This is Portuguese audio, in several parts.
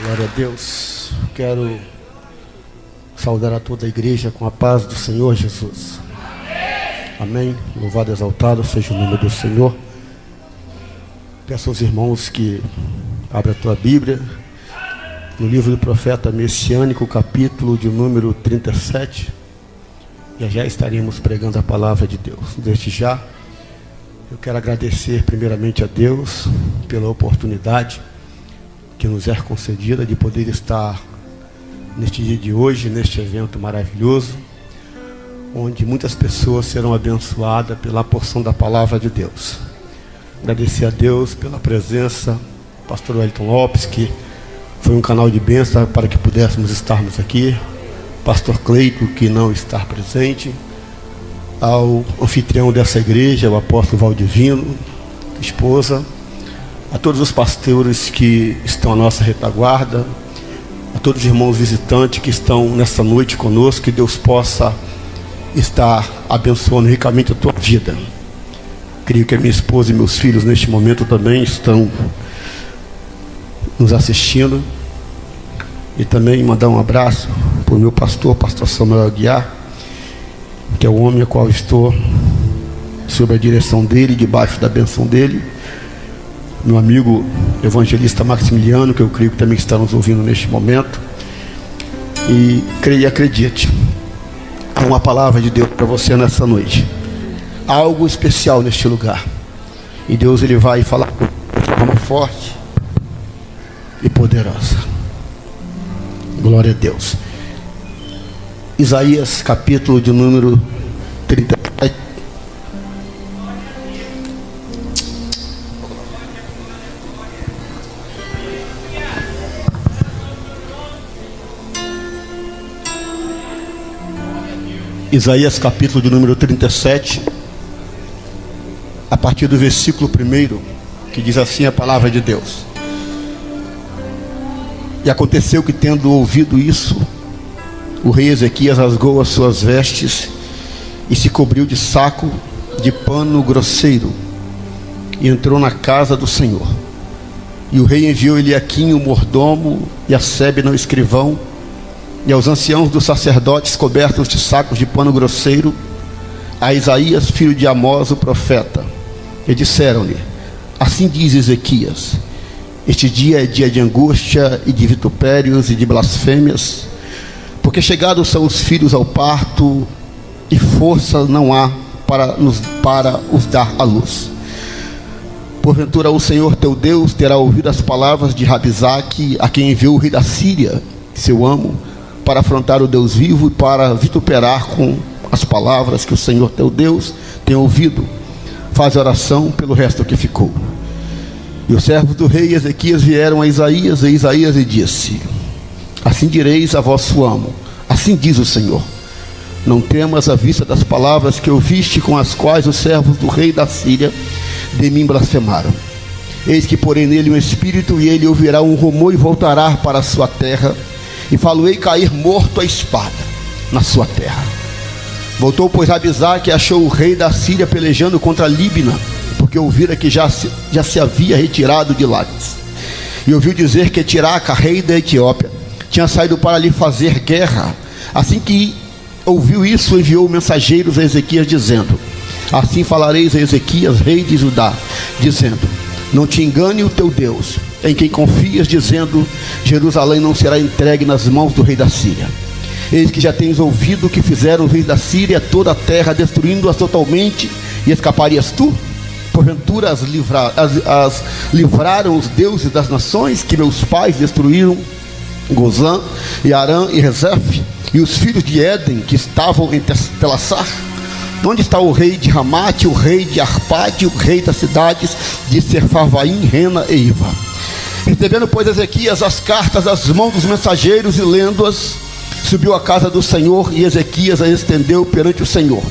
Glória a Deus. Quero saudar a toda a igreja com a paz do Senhor Jesus. Amém. Louvado e exaltado seja o nome do Senhor. Peço aos irmãos que abram a tua Bíblia no livro do profeta messiânico, capítulo de número 37. Já estaremos pregando a palavra de Deus. Desde já, eu quero agradecer primeiramente a Deus pela oportunidade que nos é concedida de poder estar neste dia de hoje, neste evento maravilhoso, onde muitas pessoas serão abençoadas pela porção da palavra de Deus. Agradecer a Deus pela presença do pastor Wellington Lopes, que foi um canal de bênção para que pudéssemos estarmos aqui. Pastor Cleito, que não está presente. Ao anfitrião dessa igreja, o apóstolo Valdivino, esposa. A todos os pastores que estão à nossa retaguarda. A todos os irmãos visitantes que estão nessa noite conosco. Que Deus possa estar abençoando ricamente a tua vida. Creio que a minha esposa e meus filhos neste momento também estão nos assistindo. E também mandar um abraço para o meu pastor Samuel Aguiar, que é o homem a qual estou sob a direção dele, debaixo da bênção dele. Meu amigo evangelista Maximiliano, que eu creio que também está nos ouvindo neste momento. E creio e acredite, há uma palavra de Deus para você nessa noite. Há algo especial neste lugar. E Deus ele vai falar de forma forte e poderosa. Glória a Deus. Isaías capítulo de número 37. Isaías capítulo de número 37, a partir do versículo 1, que diz assim a palavra de Deus. E aconteceu que, tendo ouvido isso, o rei Ezequias rasgou as suas vestes e se cobriu de saco de pano grosseiro e entrou na casa do Senhor. E o rei enviou Eliaquim, o mordomo, e a Sebna, o escrivão, e aos anciãos dos sacerdotes cobertos de sacos de pano grosseiro, a Isaías, filho de Amós, o profeta, e disseram-lhe: assim diz Ezequias: este dia é dia de angústia e de vitupérios e de blasfêmias, porque chegados são os filhos ao parto e força não há para os dar à luz. Porventura o Senhor teu Deus terá ouvido as palavras de Rabizaque, a quem enviou o rei da Síria, seu amo, para afrontar o Deus vivo e para vituperar com as palavras que o Senhor teu Deus tem ouvido. Faz oração pelo resto que ficou. E os servos do rei Ezequias vieram a Isaías, e Isaías lhe disse: assim direis a vosso amo, assim diz o Senhor: não temas à vista das palavras que ouviste, com as quais os servos do rei da Síria de mim blasfemaram. Eis que porei nele um espírito, e ele ouvirá um rumor e voltará para a sua terra, e falo-ei cair morto a espada na sua terra. Voltou, pois, Rabizaque e achou o rei da Síria pelejando contra Líbina, porque ouvira que já se havia retirado de Látis. E ouviu dizer que Tiraca, rei da Etiópia, tinha saído para lhe fazer guerra. Assim que ouviu isso, enviou mensageiros a Ezequias, dizendo: assim falareis a Ezequias, rei de Judá, dizendo: não te engane o teu Deus, em quem confias, dizendo: Jerusalém não será entregue nas mãos do rei da Síria. Eis que já tens ouvido o que fizeram os reis da Síria, toda a terra, destruindo-as totalmente, e escaparias tu? Porventura as livraram os deuses das nações, que meus pais destruíram, Gozã, e Arã e Rezef, e os filhos de Éden, que estavam em Telassar? Onde está o rei de Ramate, o rei de Arpade, o rei das cidades de Sefarvaim, Rena e Iva? Recebendo, pois, Ezequias as cartas das mãos dos mensageiros e lendo-as, subiu à casa do Senhor, e Ezequias a estendeu perante o Senhor.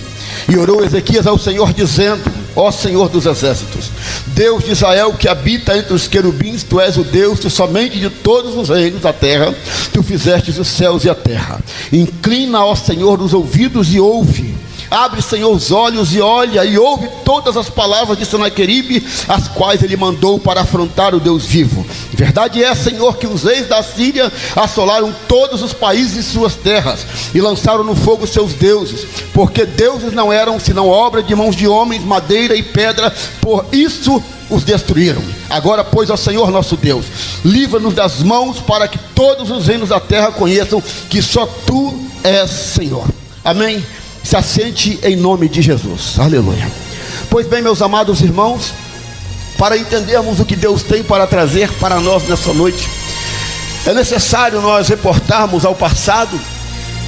E orou Ezequias ao Senhor, dizendo: ó Senhor dos exércitos, Deus de Israel, que habita entre os querubins, tu és o Deus, tu somente de todos os reinos da terra, tu fizestes os céus e a terra. Inclina, ó Senhor, os ouvidos e ouve. Abre, Senhor, os olhos e olha e ouve todas as palavras de Senaqueribe, as quais ele mandou para afrontar o Deus vivo. Verdade é, Senhor, que os reis da Síria assolaram todos os países e suas terras e lançaram no fogo seus deuses, porque deuses não eram senão obra de mãos de homens, madeira e pedra, por isso os destruíram. Agora, pois, ó Senhor nosso Deus, livra-nos das mãos, para que todos os reinos da terra conheçam que só Tu és Senhor. Amém? Se assente em nome de Jesus. Aleluia. Pois bem, meus amados irmãos, para entendermos o que Deus tem para trazer para nós nessa noite, é necessário nós reportarmos ao passado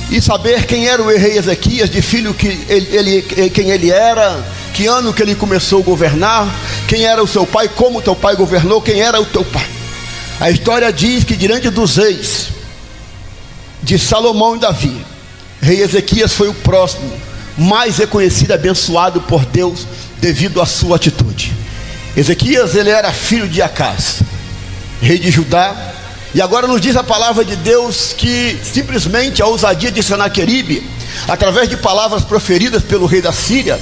e saber quem era o rei Ezequias, de filho quem ele era, que ano que ele começou a governar, quem era o seu pai, como o teu pai governou, quem era o teu pai. A história diz que diante dos reis de Salomão e Davi, rei Ezequias foi o próximo mais reconhecido e abençoado por Deus devido à sua atitude. Ezequias, ele era filho de Acaz, rei de Judá. E agora nos diz a palavra de Deus que simplesmente a ousadia de Senaqueribe, através de palavras proferidas pelo rei da Síria,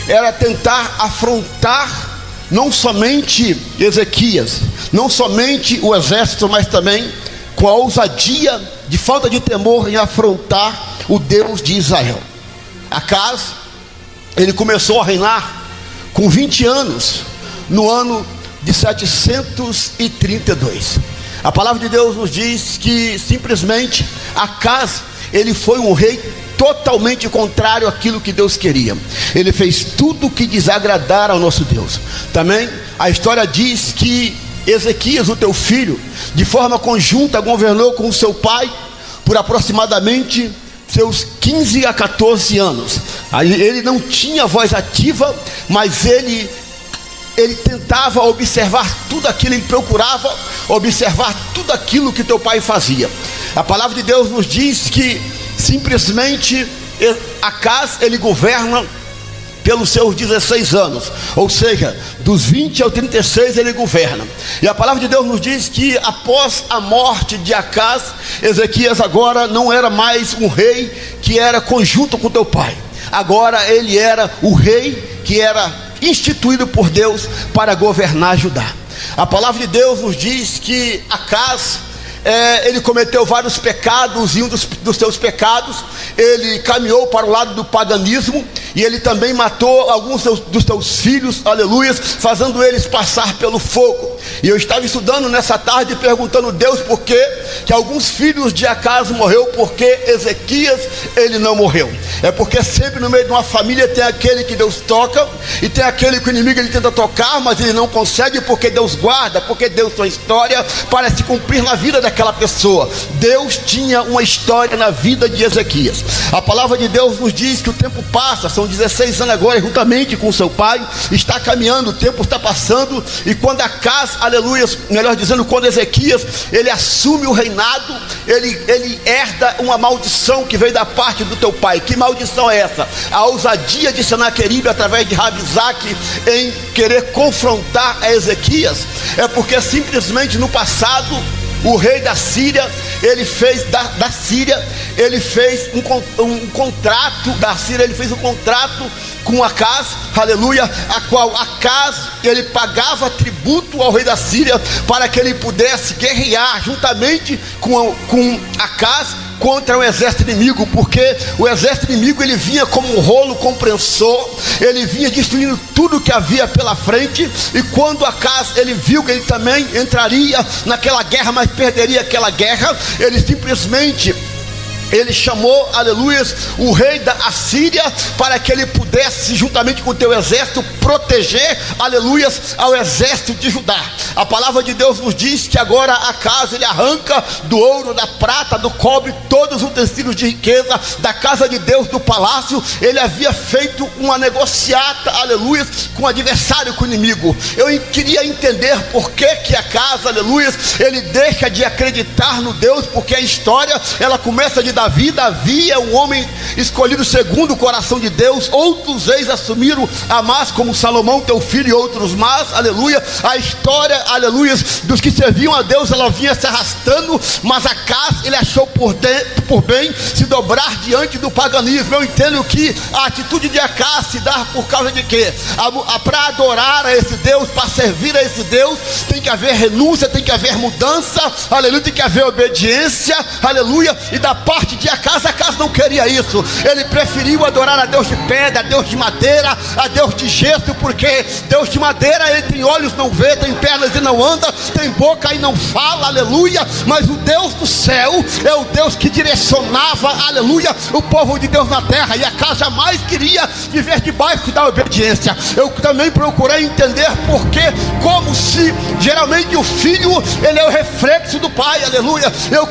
era tentar afrontar não somente Ezequias, não somente o exército, mas também com a ousadia de falta de temor em afrontar o Deus de Israel. Acaz, ele começou a reinar com 20 anos, no ano de 732. A palavra de Deus nos diz que simplesmente Acaz, ele foi um rei totalmente contrário àquilo que Deus queria. Ele fez tudo o que desagradara ao nosso Deus. Também a história diz que Ezequias, o teu filho, de forma conjunta governou com o seu pai por aproximadamente seus 15 a 14 anos. Ele não tinha voz ativa, mas ele tentava observar tudo aquilo, ele procurava observar tudo aquilo que teu pai fazia. A palavra de Deus nos diz que simplesmente Acaz, ele governa pelos seus 16 anos, ou seja, dos 20 ao 36 ele governa. E a palavra de Deus nos diz que após a morte de Acaz, Ezequias agora não era mais um rei que era conjunto com teu pai. Agora ele era o rei que era instituído por Deus para governar Judá. A palavra de Deus nos diz que Acaz, ele cometeu vários pecados, e um dos seus pecados, ele caminhou para o lado do paganismo, e ele também matou alguns dos seus filhos, aleluias, fazendo eles passar pelo fogo. E eu estava estudando nessa tarde, perguntando a Deus por que alguns filhos de Acaz morreu, porque Ezequias, ele não morreu. É porque sempre no meio de uma família tem aquele que Deus toca, e tem aquele que o inimigo ele tenta tocar, mas ele não consegue, porque Deus guarda, porque Deus tem uma história para se cumprir na vida daquela pessoa. Deus tinha uma história na vida de Ezequias. A palavra de Deus nos diz que o tempo passa, são 16 anos agora, juntamente com seu pai, está caminhando, o tempo está passando, e quando Acaz, aleluia, melhor dizendo, quando Ezequias, ele assume o reinado, ele herda uma maldição que veio da parte do teu pai. Que maldição é essa? A ousadia de Senaqueribe, através de Rabizaque, em querer confrontar a Ezequias. É porque simplesmente no passado, o rei da Síria, ele fez da Síria, ele fez um contrato da Síria, ele fez um contrato com Acaz, aleluia, a qual Acaz, ele pagava tributo ao rei da Síria, para que ele pudesse guerrear juntamente com Acaz contra o exército inimigo, porque o exército inimigo ele vinha como um rolo compressor, ele vinha destruindo tudo que havia pela frente. E quando Acaz ele viu que ele também entraria naquela guerra, mas perderia aquela guerra, ele simplesmente chamou, aleluia, o rei da Assíria, para que ele pudesse, juntamente com o teu exército, proteger, aleluia, ao exército de Judá. A palavra de Deus nos diz que agora Acaz, ele arranca do ouro, da prata, do cobre, todos os utensílios de riqueza da casa de Deus, do palácio. Ele havia feito uma negociata, aleluia, com o adversário, com o inimigo. Eu queria entender por que Acaz, aleluia, ele deixa de acreditar no Deus, porque a história, ela começa de Davi Davi é um homem escolhido segundo o coração de Deus. Outros reis assumiram a mais, como Salomão, teu filho, e outros mais, aleluia. A história, aleluia, dos que serviam a Deus, ela vinha se arrastando, mas Acaz, ele achou por bem se dobrar diante do paganismo. Eu entendo que a atitude de Acaz se dá por causa de quê? Para adorar a esse Deus, para servir a esse Deus, tem que haver renúncia, tem que haver mudança, aleluia, tem que haver obediência, aleluia. E da parte de Acaz não queria isso. Ele preferiu adorar a Deus de pedra, a Deus de madeira, a Deus de gesso, porque Deus de madeira, ele tem olhos, não vê, tem pernas e não anda, tem boca e não fala, aleluia. Mas o Deus do céu é o Deus que direcionava, aleluia, o povo de Deus na terra. E Acaz jamais queria viver debaixo da obediência. Eu também procurei entender porque, como se geralmente o filho, ele é o reflexo do pai, aleluia. Eu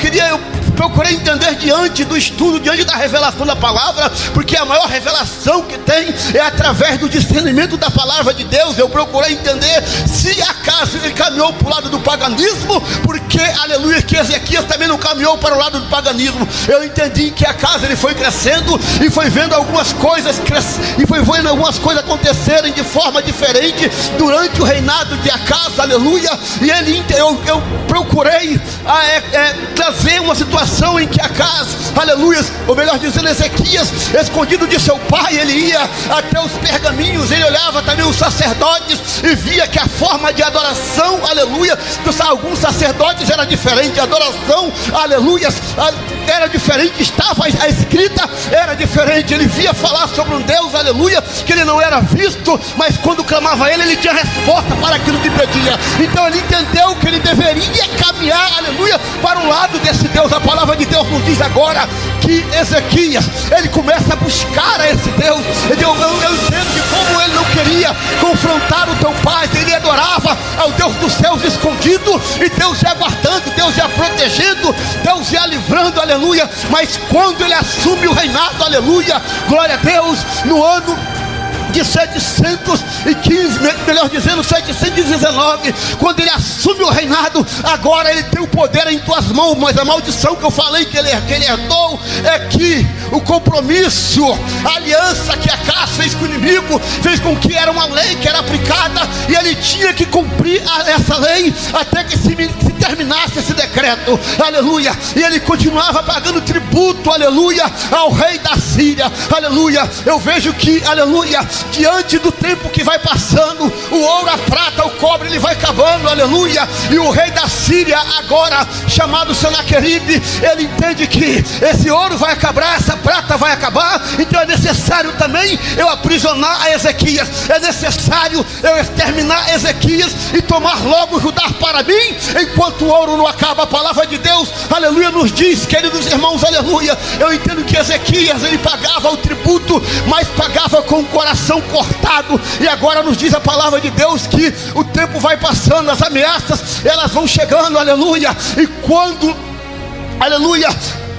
procurei entender diante do estudo, diante da revelação da palavra, porque a maior revelação que tem é através do discernimento da palavra de Deus. Eu procurei entender se acaso ele caminhou para o lado do paganismo, porque, aleluia, que Ezequias também não caminhou para o lado do paganismo. Eu entendi que acaso ele foi crescendo e foi vendo algumas coisas acontecerem de forma diferente durante o reinado de Acaz, aleluia. E eu procurei trazer uma situação em que Acaz, aleluia, ou melhor dizendo, Ezequias, escondido de seu pai, ele ia até os pergaminhos, ele olhava também os sacerdotes e via que a forma de adoração, aleluia, dos alguns sacerdotes era diferente, a adoração, aleluia, era diferente, estava a escrita, era diferente. Ele via falar sobre um Deus, aleluia, que ele não era visto, mas quando clamava a ele tinha resposta para aquilo que pedia. Então ele entendeu que ele deveria caminhar, aleluia, para o lado desse Deus. A palavra de Deus nos diz agora que Ezequias, ele começa a buscar a esse Deus. Eu entendo que como ele não queria confrontar o teu pai, ele adorava ao Deus dos céus escondido, e Deus ia guardando, Deus ia protegendo, Deus ia livrando, aleluia. Mas quando ele assume o reinado, aleluia, glória a Deus, no ano de 715, melhor dizendo 719, quando ele assume o reinado, agora ele tem o poder em tuas mãos. Mas a maldição que eu falei que ele herdou é que o compromisso, a aliança que Acaz fez com o inimigo, fez com que era uma lei que era aplicada, e ele tinha que cumprir essa lei até que se terminasse esse decreto, aleluia. E ele continuava pagando tributo, aleluia, ao rei da Síria, aleluia. Eu vejo que, aleluia, diante do tempo que vai passando, o ouro, a prata, o cobre, ele vai acabando, aleluia. E o rei da Síria, agora chamado Senaqueribe, ele entende que esse ouro vai acabar, essa prata vai acabar, então é necessário também eu aprisionar a Ezequias, é necessário eu exterminar Ezequias e tomar logo Judá para mim, enquanto o ouro não acaba. A palavra de Deus, aleluia, nos diz, queridos irmãos, aleluia, eu entendo que Ezequias, ele pagava o tributo, mas pagava com o coração cortado. E agora nos diz a palavra de Deus que o tempo vai passando, as ameaças, elas vão chegando, aleluia. E quando, aleluia,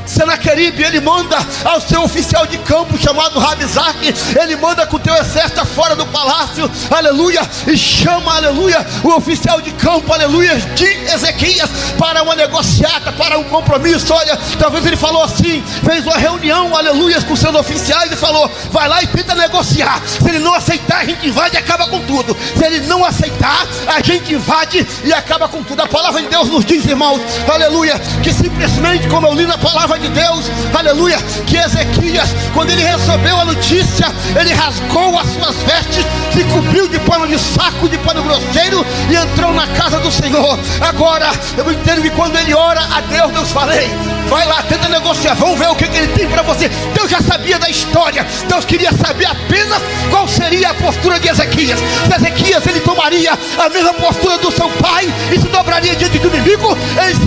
Senaqueribe, ele manda ao seu oficial de campo chamado Rabsaque, ele manda com o teu exército fora do palácio, aleluia, e chama, aleluia, o oficial de campo, aleluia, de Ezequias para uma negociata, para um compromisso. Olha, talvez ele falou assim, fez uma reunião, aleluia, com seus oficiais e falou: vai lá e tenta negociar. Se ele não aceitar, a gente invade e acaba com tudo. Se ele não aceitar, a gente invade e acaba com tudo. A palavra de Deus nos diz, irmãos, aleluia, que simplesmente, como eu li na palavra de Deus, aleluia, que Ezequias, quando ele recebeu a notícia, ele rasgou as suas vestes, se cobriu de pano de saco, de pano grosseiro, e entrou na casa do Senhor. Agora, eu entendo que quando ele ora a Deus, Deus falei, vai lá, tenta negociar, vamos ver o que ele tem para você. Deus já sabia da história, Deus queria saber apenas qual seria a postura de Ezequias. Se Ezequias, ele tomaria a mesma postura do seu pai e se dobraria diante do inimigo,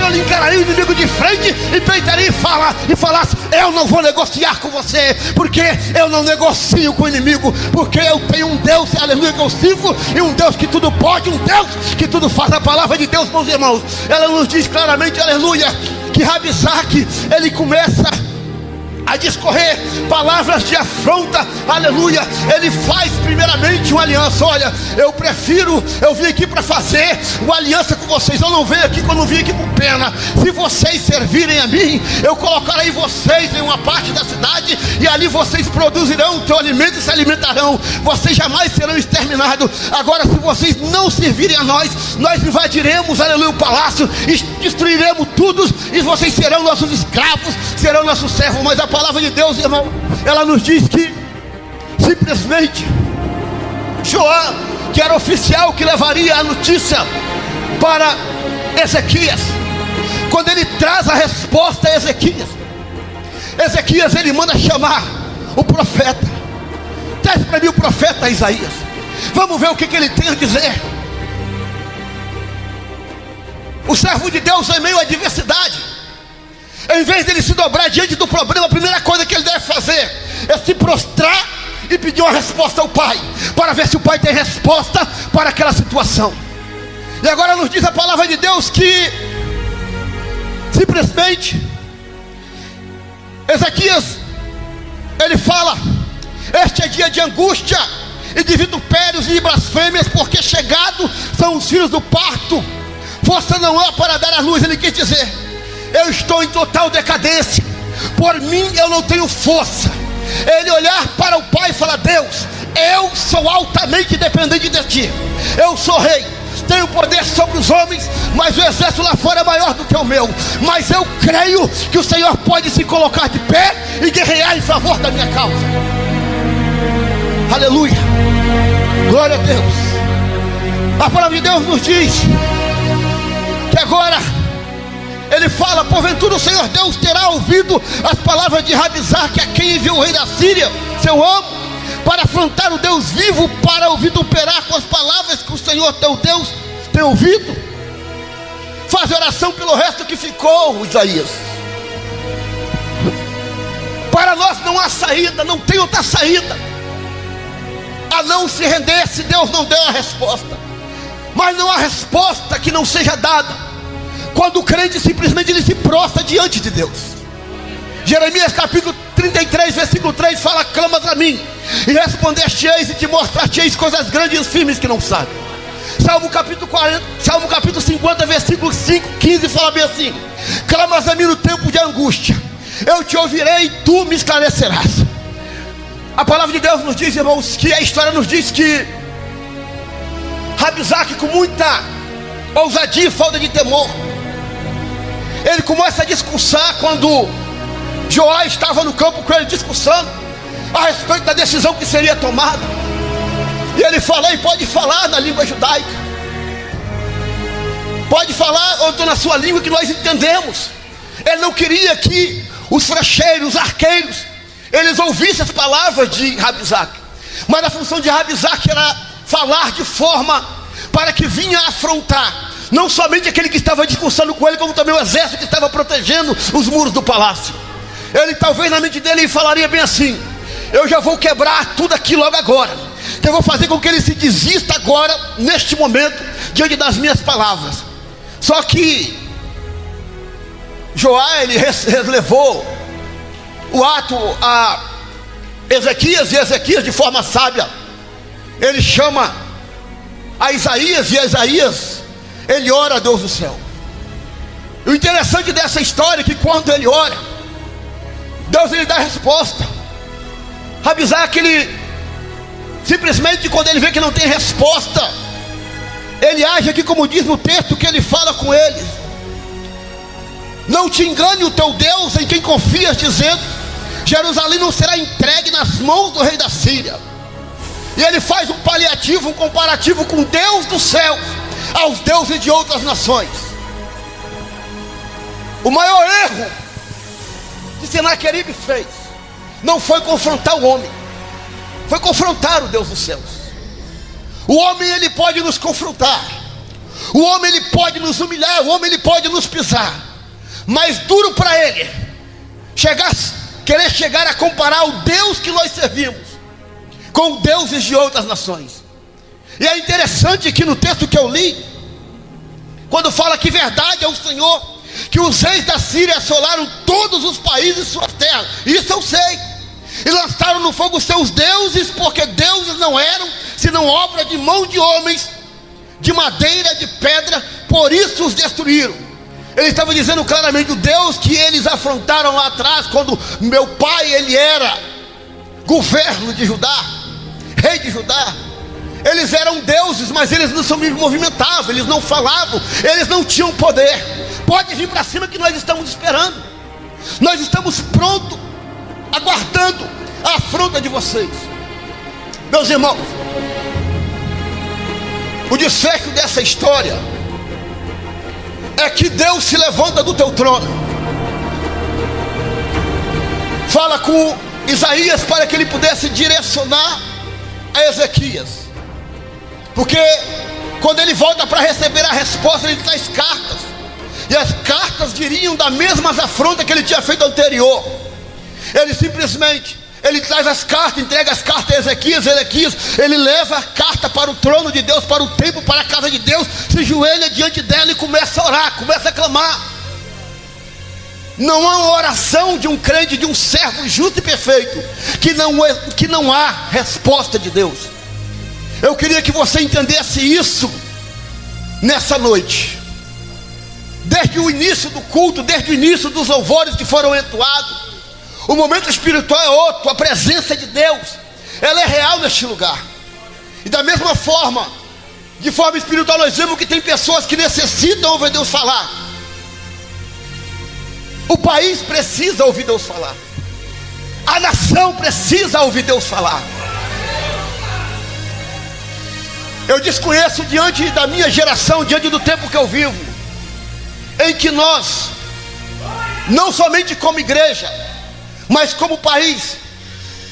ele encararia o inimigo de frente e peitaria e falasse: eu não vou negociar com você, porque eu não negocio com o inimigo, porque eu tenho um Deus, aleluia, que eu sirvo, e um Deus que tudo pode, um Deus que tudo faz. A palavra de Deus, meus irmãos, ela nos diz claramente, aleluia, que Rabsaque, ele começa a discorrer palavras de afronta, aleluia, ele faz primeiramente uma aliança. Olha, eu vim aqui para fazer uma aliança com vocês. Eu não venho aqui quando vim aqui com pena. Se vocês servirem a mim, eu colocarei vocês em uma parte da cidade, e ali vocês produzirão o teu alimento e se alimentarão. Vocês jamais serão exterminados. Agora, se vocês não servirem a nós invadiremos, aleluia, o palácio, e destruiremos tudo, e vocês serão nossos escravos, serão nossos servos. Mas a palavra de Deus, irmão, ela nos diz que simplesmente Joá, que era oficial que levaria a notícia para Ezequias, quando ele traz a resposta a Ezequias, ele manda chamar o profeta. Traz para mim o profeta Isaías. Vamos ver o que ele tem a dizer. O servo de Deus, em meio à adversidade, em vez dele se dobrar diante do problema, a primeira coisa que ele deve fazer é se prostrar e pedir uma resposta ao Pai, para ver se o Pai tem resposta para aquela situação. E agora nos diz a palavra de Deus que simplesmente Ezequias, ele fala: este é dia de angústia e de vitupérios e de blasfêmias, porque chegados são os filhos do parto, força não há para dar a luz. Ele quis dizer: eu estou em total decadência, por mim eu não tenho força. Ele olhar para o Pai e falar: Deus, eu sou altamente dependente de Ti, eu sou rei, tenho poder sobre os homens, mas o exército lá fora é maior do que o meu. Mas eu creio que o Senhor pode se colocar de pé e guerrear em favor da minha causa. Aleluia, glória a Deus. A palavra de Deus nos diz que agora ele fala: porventura o Senhor Deus terá ouvido as palavras de Rabizaque, a quem enviou o rei da Síria, seu amo, para afrontar o Deus vivo, para o vituperar com as palavras que o Senhor teu Deus tem ouvido? Faz oração pelo resto que ficou, Isaías. Para nós não há saída, não tem outra saída a não se render, se Deus não der a resposta. Mas não há resposta que não seja dada quando o crente simplesmente ele se prostra diante de Deus. Jeremias capítulo 33, versículo 3 fala: clamas a mim, e respondeste-eis, e te mostrar-te-eis coisas grandes e firmes que não sabes. Salmo capítulo 50, versículo 5, 15 fala bem assim: clamas a mim no tempo de angústia, eu te ouvirei e tu me esclarecerás. A palavra de Deus nos diz, irmãos, que a história nos diz que Rabizaque, com muita ousadia e falta de temor, ele começa a discursar quando Joá estava no campo com ele, discussando a respeito da decisão que seria tomada. E ele fala: e pode falar na língua judaica, pode falar ou na sua língua que nós entendemos. Ele não queria que os frecheiros, os arqueiros, eles ouvissem as palavras de Rabizaque, mas a função de Rabizaque era falar de forma para que vinha afrontar não somente aquele que estava discursando com ele, como também o exército que estava protegendo os muros do palácio. Ele talvez na mente dele falaria bem assim: eu já vou quebrar tudo aqui logo agora, eu vou fazer com que ele se desista agora, neste momento, diante das minhas palavras. Só que Joá, ele relevou o ato a Ezequias, e Ezequias, de forma sábia, ele chama a Isaías, e Isaías, ele ora a Deus do céu. E o interessante dessa história é que quando ele ora, Deus ele dá a resposta. Rabizaque, ele simplesmente, quando ele vê que não tem resposta, ele age aqui como diz no texto, que ele fala com ele: não te engane o teu Deus em quem confias, dizendo: Jerusalém não será entregue nas mãos do rei da Síria. E ele faz um paliativo, um comparativo com Deus do céu aos deuses de outras nações. O maior erro que Senaqueribe fez não foi confrontar o homem, foi confrontar o Deus dos céus. O homem ele pode nos confrontar, o homem ele pode nos humilhar, o homem ele pode nos pisar, mas duro para ele querer chegar a comparar o Deus que nós servimos com deuses de outras nações. E é interessante que no texto que eu li, quando fala que verdade é o Senhor que os reis da Síria assolaram todos os países de suas terras. Isso eu sei. E lançaram no fogo os seus deuses, porque deuses não eram senão obra de mão de homens, de madeira, de pedra, por isso os destruíram. Ele estava dizendo claramente: o Deus que eles afrontaram lá atrás, quando meu pai, ele era governo de Judá, rei de Judá, eles eram deuses, mas eles não se movimentavam, eles não falavam, eles não tinham poder. Pode vir para cima que nós estamos esperando, nós estamos prontos, aguardando a afronta de vocês. Meus irmãos, o desfecho dessa história é que Deus se levanta do teu trono, fala com Isaías para que ele pudesse direcionar a Ezequias, porque quando ele volta para receber a resposta, ele traz cartas, e as cartas diriam da mesma afronta que ele tinha feito anterior. Ele traz as cartas, entrega as cartas a Ezequias. Ele leva a carta para o trono de Deus, para o templo, para a casa de Deus, se joelha diante dela e começa a orar, começa a clamar. Não há uma oração de um crente, de um servo justo e perfeito, que não há resposta de Deus. Eu queria que você entendesse isso nessa noite. Desde o início do culto, desde o início dos louvores que foram entoados, o momento espiritual é outro. A presença de Deus, ela é real neste lugar. E da mesma forma, de forma espiritual, nós vemos que tem pessoas que necessitam ouvir Deus falar. O país precisa ouvir Deus falar, a nação precisa ouvir Deus falar. Eu desconheço, diante da minha geração, diante do tempo que eu vivo, em que nós, não somente como igreja, mas como país,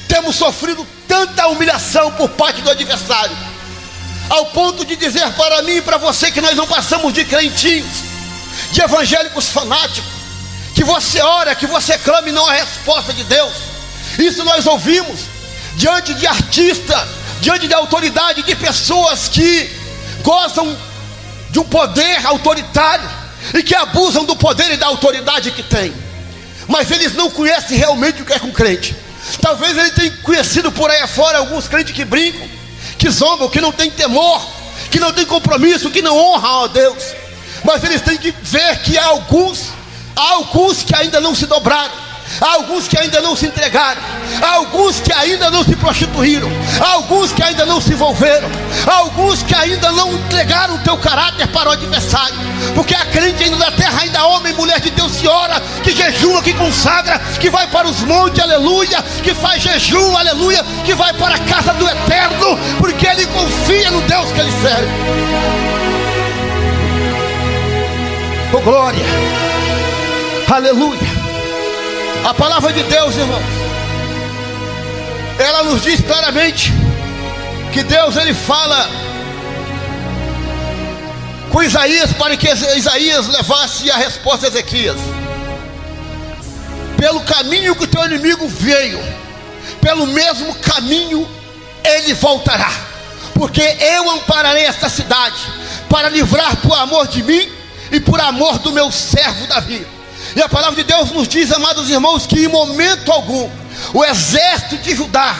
temos sofrido tanta humilhação por parte do adversário, ao ponto de dizer para mim e para você que nós não passamos de crentinhos, de evangélicos fanáticos, que você ora, que você clama e não há resposta de Deus. Isso nós ouvimos diante de artistas, diante de autoridade, de pessoas que gozam de um poder autoritário e que abusam do poder e da autoridade que tem, mas eles não conhecem realmente o que é um crente. Talvez ele tenha conhecido por aí afora alguns crentes que brincam, que zombam, que não tem temor, que não tem compromisso, que não honram a Deus. Mas eles têm que ver que há alguns que ainda não se dobraram, há alguns que ainda não se entregaram, há alguns que ainda não se prostituíram, há alguns que ainda não se envolveram, há alguns que ainda não entregaram o teu caráter para o adversário. Porque a crente ainda da terra, ainda homem e mulher de Deus, que ora, que jejua, que consagra, que vai para os montes, aleluia, que faz jejum, aleluia, que vai para a casa do eterno, porque ele confia no Deus que ele serve. Oh glória, aleluia. A palavra de Deus, irmãos, ela nos diz claramente que Deus, ele fala com Isaías para que Isaías levasse a resposta a Ezequias: pelo caminho que o teu inimigo veio, pelo mesmo caminho ele voltará, porque eu ampararei esta cidade, para livrar por amor de mim e por amor do meu servo Davi. E a palavra de Deus nos diz, amados irmãos, que em momento algum o exército de Judá,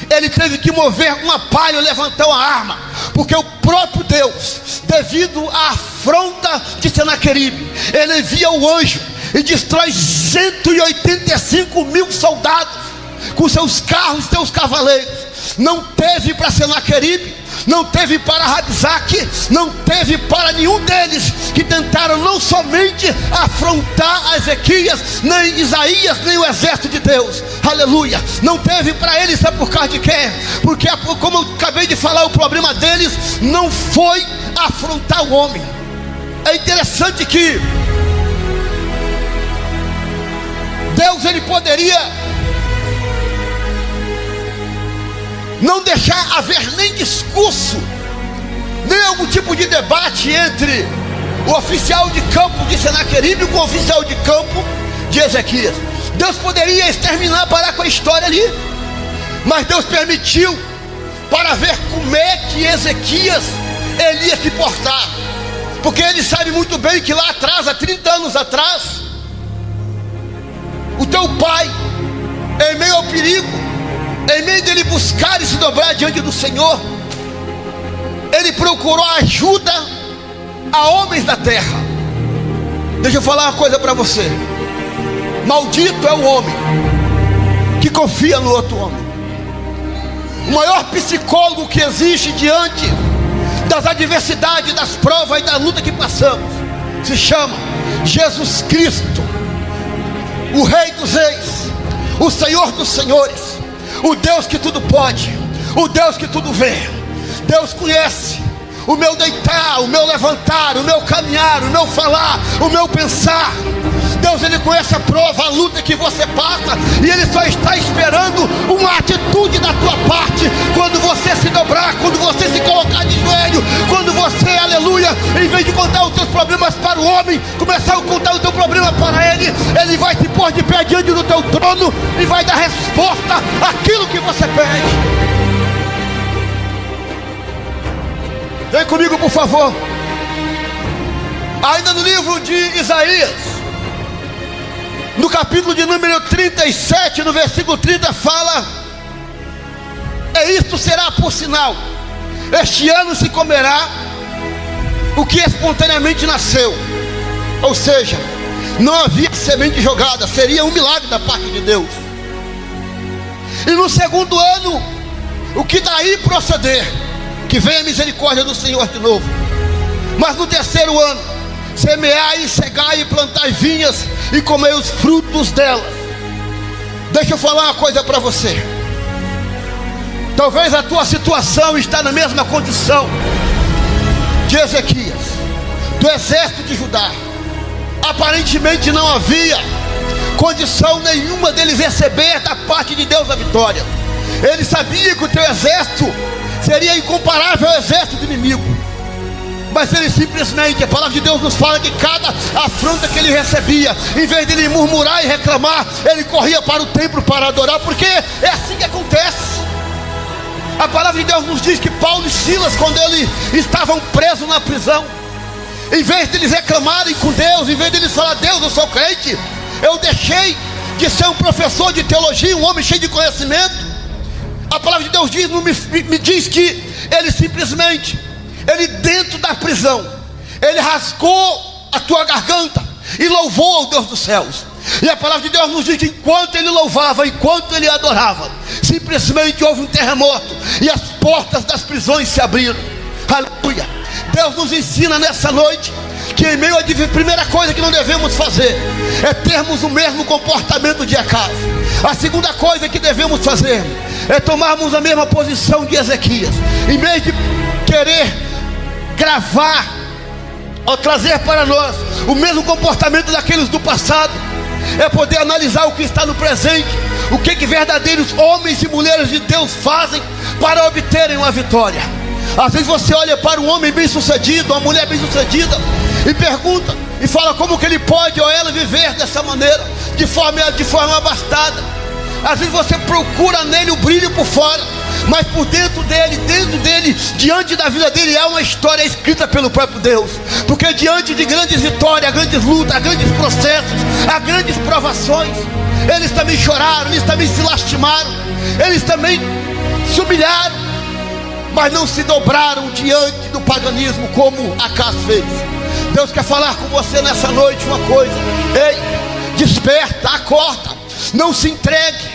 ele teve que mover uma palha ou levantar uma arma, porque o próprio Deus, devido à afronta de Senaqueribe, ele envia o anjo e destrói 185 mil soldados com seus carros, seus cavaleiros. Não teve para Senaqueribe, não teve para Rabsaque, não teve para nenhum deles que tentaram não somente afrontar a Ezequias, nem Isaías, nem o exército de Deus, aleluia. Não teve para eles, sabe por causa de quê? Porque, como eu acabei de falar, o problema deles não foi afrontar o homem. É interessante que Deus, ele poderia não deixar haver nem discurso, nem algum tipo de debate entre o oficial de campo de Senaqueribe com o oficial de campo de Ezequias. Deus poderia exterminar, parar com a história ali, mas Deus permitiu para ver como é que Ezequias ele ia se portar. porque ele sabe muito bem que lá atrás, há 30 anos atrás, o teu pai, em meio ao perigo, em meio dele buscar e se dobrar diante do Senhor, ele procurou ajuda a homens da terra. Deixa eu falar uma coisa para você: maldito é o homem que confia no outro homem. O maior psicólogo que existe diante das adversidades, das provas e da luta que passamos se chama Jesus Cristo, o Rei dos Reis, o Senhor dos Senhores, o Deus que tudo pode, o Deus que tudo vê. Deus conhece o meu deitar, o meu levantar, o meu caminhar, o meu falar, o meu pensar. Deus, ele conhece a prova, a luta que você passa, e ele só está esperando uma atitude da tua parte. Quando você se dobrar, quando você se colocar de joelho, quando você, aleluia, em vez de contar os teus problemas para o homem, começar a contar o teu problema para ele, ele vai se pôr de pé diante do teu trono e vai dar resposta àquilo que você pede. Vem comigo, por favor. Ainda no livro de Isaías, no capítulo de número 37, no versículo 30, fala: e isto será por sinal, este ano se comerá o que espontaneamente nasceu. Ou seja, não havia semente jogada, seria um milagre da parte de Deus. E no segundo ano, o que daí proceder, que venha a misericórdia do Senhor de novo. Mas no terceiro ano, semeai, cegai e plantai vinhas e comei os frutos delas. Deixa eu falar uma coisa para você. Talvez a tua situação está na mesma condição de Ezequias, do exército de Judá. Aparentemente não havia condição nenhuma deles receber da parte de Deus a vitória. Ele sabia que o teu exército seria incomparável ao exército do inimigo, mas ele simplesmente, a palavra de Deus nos fala que cada afronta que ele recebia, em vez de ele murmurar e reclamar, ele corria para o templo para adorar, porque é assim que acontece. A palavra de Deus nos diz que Paulo e Silas, quando eles estavam presos na prisão, em vez de eles reclamarem com Deus, em vez de eles falar: Deus, eu sou crente, eu deixei de ser um professor de teologia, um homem cheio de conhecimento, a palavra de Deus diz, me diz que ele simplesmente, ele dentro da prisão, ele rasgou a tua garganta e louvou ao Deus dos céus. E a palavra de Deus nos diz que enquanto ele louvava, enquanto ele adorava, simplesmente houve um terremoto e as portas das prisões se abriram. Aleluia. Deus nos ensina nessa noite que em meio à primeira coisa que não devemos fazer é termos o mesmo comportamento de Acas. A segunda coisa que devemos fazer é tomarmos a mesma posição de Ezequias. Em vez de querer gravar ou trazer para nós o mesmo comportamento daqueles do passado, é poder analisar o que está no presente, o que verdadeiros homens e mulheres de Deus fazem para obterem uma vitória. Às vezes você olha para um homem bem sucedido, uma mulher bem sucedida, e pergunta e fala como que ele pode ou ela viver dessa maneira, de forma abastada. Às vezes você procura nele o brilho por fora, mas por dentro dele, diante da vida dele, há uma história escrita pelo próprio Deus. Porque diante de grandes vitórias, grandes lutas, grandes processos, há grandes provações. Eles também choraram, eles também se lastimaram, eles também se humilharam, mas não se dobraram diante do paganismo como Acas fez. Deus quer falar com você nessa noite uma coisa: ei, desperta, acorda, não se entregue,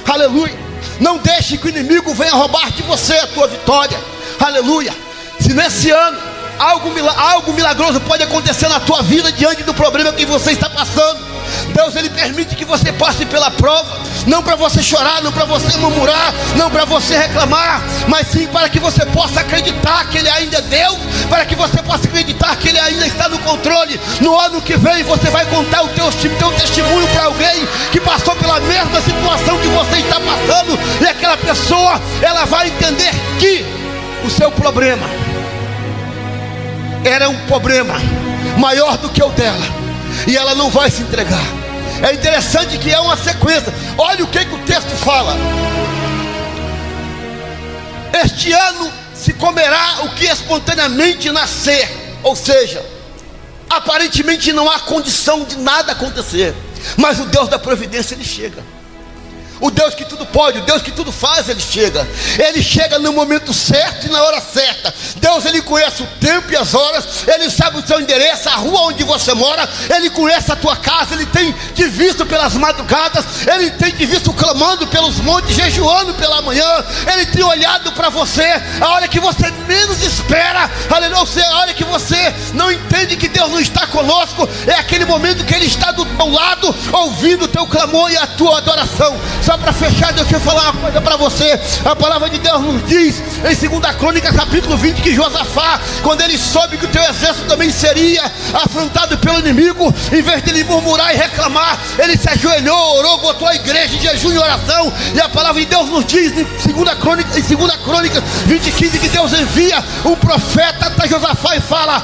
aleluia. Não deixe que o inimigo venha roubar de você a tua vitória, aleluia. Se nesse ano algo milagroso pode acontecer na tua vida diante do problema que você está passando, Deus, ele permite que você passe pela prova, não para você chorar, não para você murmurar, não para você reclamar, mas sim para que você possa acreditar que ele ainda é Deus, para que você possa acreditar que ele ainda está no controle. No ano que vem você vai contar o teu testemunho para alguém que passou pela mesma situação que você está passando, e aquela pessoa, ela vai entender que o seu problema era um problema maior do que o dela, e ela não vai se entregar. É interessante que é uma sequência. Olha o que o texto fala: este ano se comerá o que espontaneamente nascer. Ou seja, aparentemente não há condição de nada acontecer, mas o Deus da providência, Ele chega. O Deus que tudo pode, o Deus que tudo faz, Ele chega. Ele chega no momento certo e na hora certa. Deus, Ele conhece o tempo e as horas. Ele sabe o seu endereço, a rua onde você mora. Ele conhece a tua casa. Ele tem te visto pelas madrugadas. Ele tem te visto clamando pelos montes, jejuando pela manhã. Ele tem olhado para você a hora que você menos espera. Aleluia, a hora que você não entende que Deus não está conosco. É aquele momento que Ele está do teu lado, ouvindo o teu clamor e a tua adoração. Só para fechar, deixa eu falar uma coisa para você. A palavra de Deus nos diz em 2 Crônicas capítulo 20 que Josafá, quando ele soube que o teu exército também seria afrontado pelo inimigo, em vez de ele murmurar e reclamar, ele se ajoelhou, orou, botou a igreja em jejum e oração. E a palavra de Deus nos diz em 2 Crônicas 20:15 que Deus envia um profeta para Josafá e fala: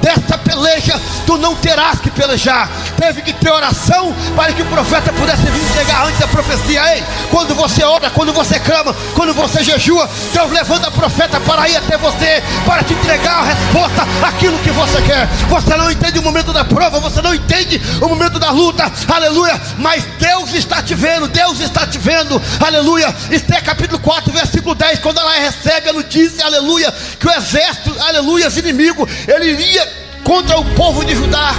dessa peleja tu não terás que pelejar. Teve que ter oração para que o profeta pudesse vir entregar antes da profecia. Ei, quando você ora, quando você clama, quando você jejua, Deus levanta profeta para ir até você, para te entregar a resposta àquilo que você quer. Você não entende o momento da prova, você não entende o momento da luta, aleluia, mas Deus está te vendo, Deus está te vendo, aleluia. Esté capítulo 4 versículo 10, quando ela recebe a notícia, aleluia, que o exército, aleluia, inimigo, ele iria contra o povo de Judá,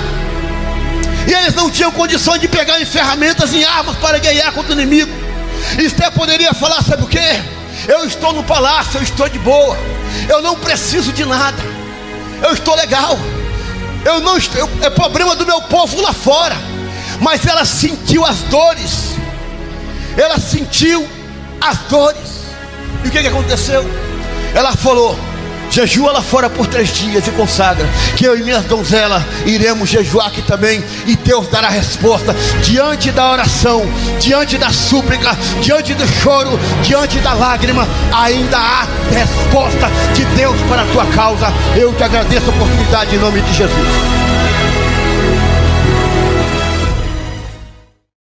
e eles não tinham condições de pegar em ferramentas, em armas para guerrear contra o inimigo. Esté poderia falar: sabe o que? Eu estou no palácio, eu estou de boa, eu não preciso de nada, eu estou legal, eu não estou, é problema do meu povo lá fora. Mas ela sentiu as dores, ela sentiu as dores. E o que aconteceu? Ela falou: jejua lá fora por 3 dias e consagra, que eu e minhas donzelas iremos jejuar aqui também, e Deus dará resposta. Diante da oração, diante da súplica, diante do choro, diante da lágrima, ainda há resposta de Deus para a tua causa. Eu te agradeço a oportunidade em nome de Jesus.